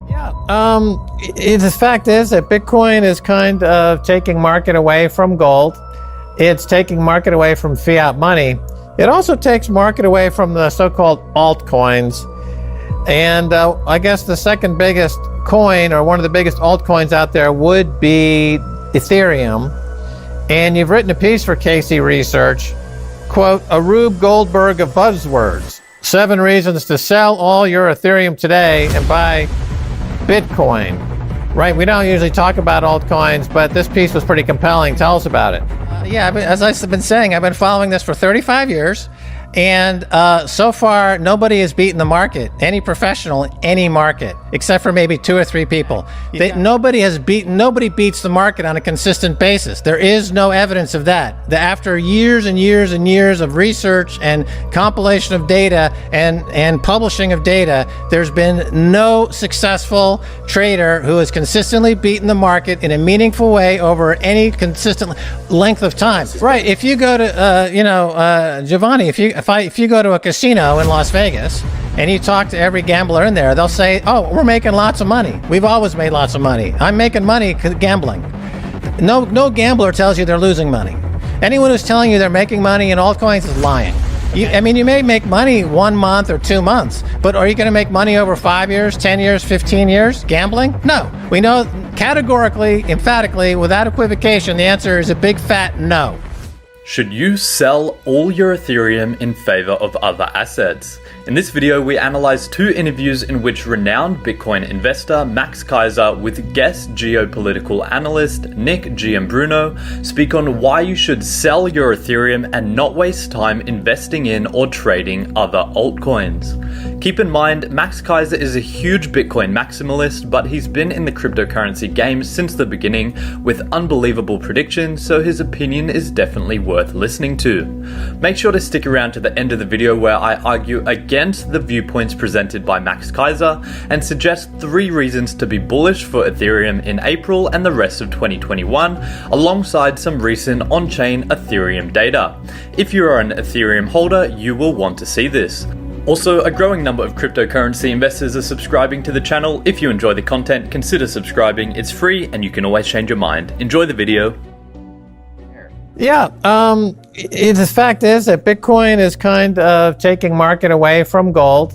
The fact is that Bitcoin is kind of taking market away from gold. It's taking market away from fiat money. It also takes market away from the so-called altcoins. And I guess the second biggest coin, or one of the biggest altcoins out there, would be Ethereum. And you've written a piece for Keiser Research, quote, "A Rube Goldberg of buzzwords. 7 reasons to sell all your Ethereum today and buy Bitcoin." Right, we don't usually talk about altcoins, but this piece was pretty compelling. Tell us about it. As I've been saying, I've been following this for 35 years. And so far, nobody has beaten the market, any professional, any market, except for maybe 2 or 3 people. Nobody beats the market on a consistent basis. There is no evidence of that. After years and years and years of research and compilation of data and publishing of data, there's been no successful trader who has consistently beaten the market in a meaningful way over any consistent length of time. Right. If you go to, Giovanni, if you go to a casino in Las Vegas and you talk to every gambler in there, they'll say, "Oh, we're making lots of money. We've always made lots of money. I'm making money gambling." No gambler tells you they're losing money. Anyone who's telling you they're making money in altcoins is lying. You may make money 1 month or 2 months, but are you going to make money over 5 years, 10 years, 15 years gambling? No. We know categorically, emphatically, without equivocation, the answer is a big fat no. Should you sell all your Ethereum in favor of other assets? In this video, we analyze 2 interviews in which renowned Bitcoin investor Max Keiser with guest geopolitical analyst Nick Giambruno speak on why you should sell your Ethereum and not waste time investing in or trading other altcoins. Keep in mind, Max Keiser is a huge Bitcoin maximalist, but he's been in the cryptocurrency game since the beginning with unbelievable predictions, so his opinion is definitely worth listening to. Make sure to stick around to the end of the video where I argue against the viewpoints presented by Max Keiser and suggest 3 reasons to be bullish for Ethereum in April and the rest of 2021, alongside some recent on-chain Ethereum data. If you are an Ethereum holder, you will want to see this. Also, a growing number of cryptocurrency investors are subscribing to the channel. If you enjoy the content, consider subscribing. It's free and you can always change your mind. Enjoy the video. The fact is that Bitcoin is kind of taking market away from gold.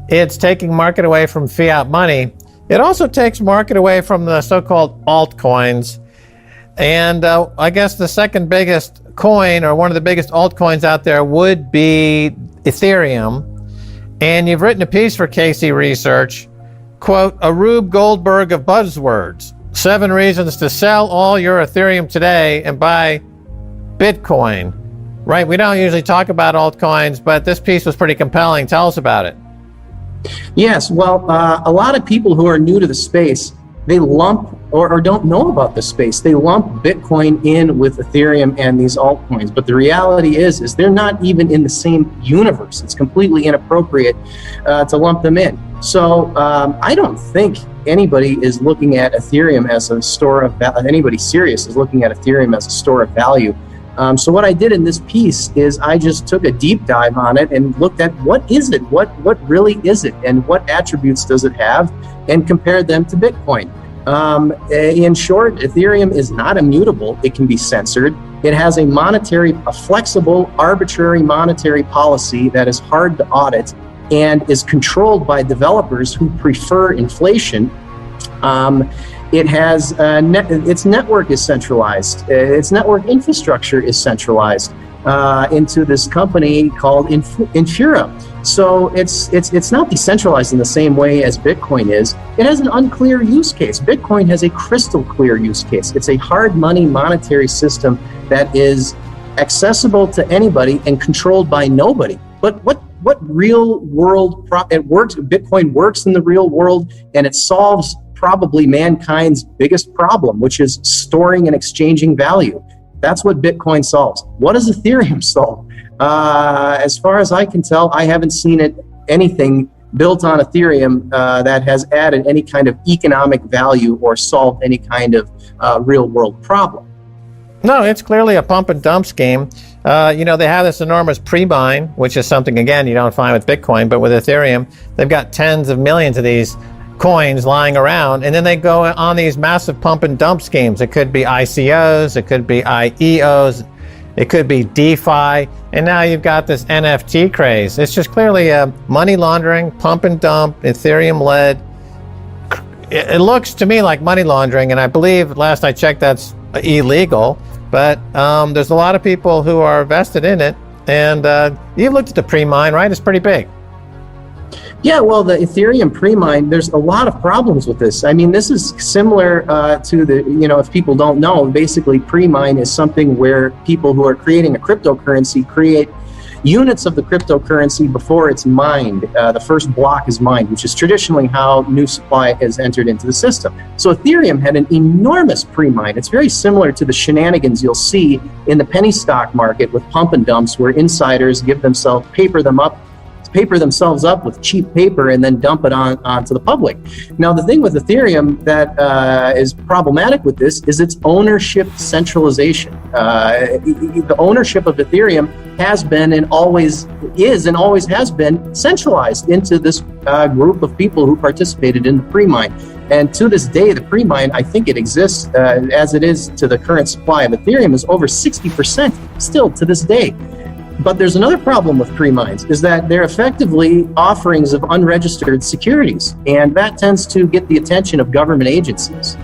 It's taking market away from fiat money. It also takes market away from the so-called altcoins. And I guess the second biggest coin, or one of the biggest altcoins out there, would be Ethereum. And you've written a piece for Keiser Research, quote, "A Rube Goldberg of buzzwords. 7 reasons to sell all your Ethereum today and buy Bitcoin." Right, we don't usually talk about altcoins, but this piece was pretty compelling. Tell us about it. Yes, well, a lot of people who are new to the space, they lump or don't know about the space. They lump Bitcoin in with Ethereum and these altcoins. But the reality is they're not even in the same universe. It's completely inappropriate to lump them in. So I don't think anybody is looking at Ethereum as a store of value. Anybody serious is looking at Ethereum as a store of value. So what I did in this piece is I just took a deep dive on it and looked at what is it? What really is it? And what attributes does it have? And compared them to Bitcoin. In short, Ethereum is not immutable. It can be censored. It has a flexible, arbitrary monetary policy that is hard to audit and is controlled by developers who prefer inflation. It has its network is centralized. Its network infrastructure is centralized into this company called Infura. So it's not decentralized in the same way as Bitcoin is. It has an unclear use case. Bitcoin has a crystal clear use case. It's a hard money monetary system that is accessible to anybody and controlled by nobody. But what real world it works? Bitcoin works in the real world, and it solves probably mankind's biggest problem, which is storing and exchanging value. That's what Bitcoin solves. What does Ethereum solve? As far as I can tell, I haven't seen anything built on Ethereum that has added any kind of economic value or solved any kind of real world problem. No, it's clearly a pump and dump scheme. They have this enormous pre-mine, which is something, again, you don't find with Bitcoin, but with Ethereum, they've got tens of millions of these coins lying around, and then they go on these massive pump and dump schemes. It could be ICOs, it could be IEOs, it could be DeFi, and now you've got this NFT craze. It's just clearly a money laundering, pump and dump, Ethereum-led. It looks to me like money laundering, and I believe last I checked that's illegal, but there's a lot of people who are vested in it, and you've looked at the pre-mine, right? It's pretty big. Yeah, well, the Ethereum pre-mine, there's a lot of problems with this. I mean, this is similar to the, if people don't know, basically pre-mine is something where people who are creating a cryptocurrency create units of the cryptocurrency before it's mined. The first block is mined, which is traditionally how new supply has entered into the system. So Ethereum had an enormous pre-mine. It's very similar to the shenanigans you'll see in the penny stock market with pump and dumps, where insiders paper themselves up with cheap paper and then dump it onto the public. Now, the thing with Ethereum that is problematic with this is its ownership centralization. The ownership of Ethereum has been and always is and always has been centralized into this group of people who participated in the pre-mine. And to this day, the pre-mine, I think it exists as it is to the current supply of Ethereum, is over 60% still to this day. But there's another problem with pre-mines, is that they're effectively offerings of unregistered securities, and that tends to get the attention of government agencies.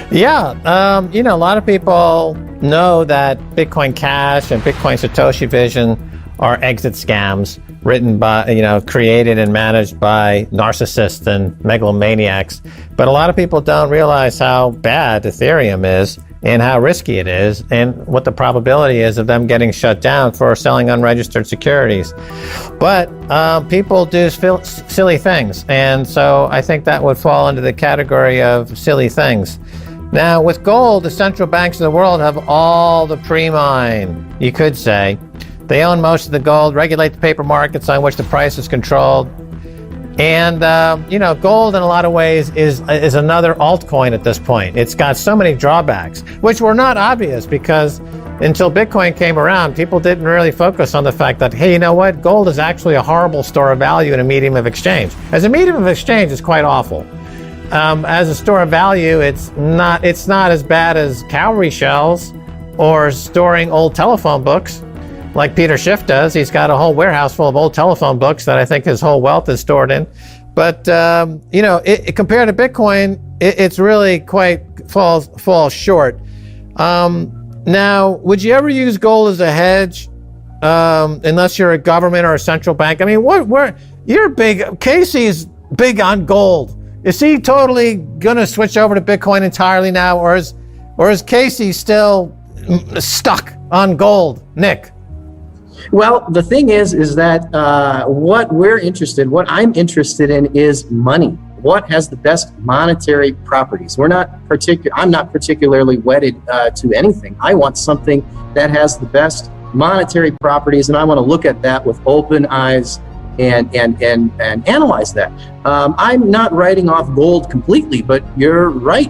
Yeah, a lot of people know that Bitcoin Cash and Bitcoin Satoshi Vision are exit scams written by, created and managed by narcissists and megalomaniacs. But a lot of people don't realize how bad Ethereum is and how risky it is, and what the probability is of them getting shut down for selling unregistered securities. But people do silly things, and so I think that would fall into the category of silly things. Now, with gold, the central banks of the world have all the pre-mine, you could say. They own most of the gold, regulate the paper markets on which the price is controlled. And, gold in a lot of ways is another altcoin at this point. It's got so many drawbacks, which were not obvious because until Bitcoin came around, people didn't really focus on the fact that, hey, you know what? Gold is actually a horrible store of value and a medium of exchange. As a medium of exchange, it's quite awful. As a store of value, it's not as bad as cowrie shells or storing old telephone books. Like Peter Schiff does. He's got a whole warehouse full of old telephone books that I think his whole wealth is stored in. But, compared to Bitcoin, it's really quite falls short. Now, would you ever use gold as a hedge unless you're a government or a central bank? I mean, you're big. Casey's big on gold. Is he totally going to switch over to Bitcoin entirely now? Or is Casey still stuck on gold, Nick? Well, the thing is that what I'm interested in is money. What has the best monetary properties? I'm not particularly wedded to anything. I want something that has the best monetary properties, and I want to look at that with open eyes and analyze that. I'm not writing off gold completely, but you're right,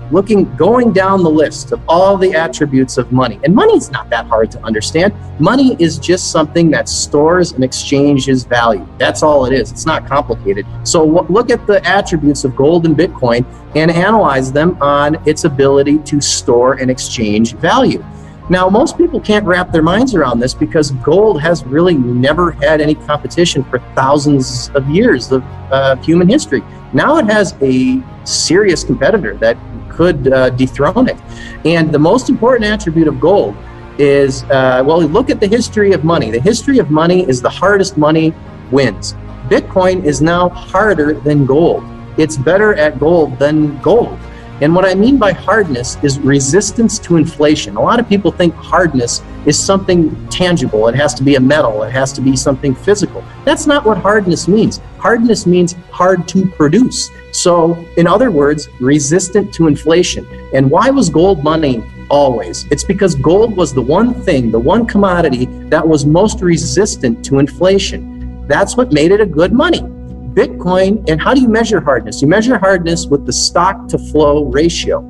going down the list of all the attributes of money. And money is not that hard to understand. Money is just something that stores and exchanges value. That's all it is. It's not complicated. So look at the attributes of gold and Bitcoin and analyze them on its ability to store and exchange value. Now, most people can't wrap their minds around this because gold has really never had any competition for thousands of years of human history. Now it has a serious competitor that could dethrone it. And the most important attribute of gold is, look at the history of money. The history of money is the hardest money wins. Bitcoin is now harder than gold. It's better at gold than gold. And what I mean by hardness is resistance to inflation. A lot of people think hardness is something tangible. It has to be a metal. It has to be something physical. That's not what hardness means. Hardness means hard to produce. So, in other words, resistant to inflation. And why was gold money always? It's because gold was the one commodity that was most resistant to inflation. That's what made it a good money. Bitcoin, and how do you measure hardness? You measure hardness with the stock to flow ratio.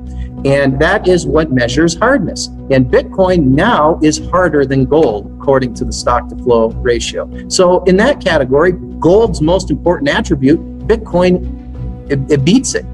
And that is what measures hardness. And Bitcoin now is harder than gold, according to the stock to flow ratio. So in that category, gold's most important attribute, Bitcoin it beats it.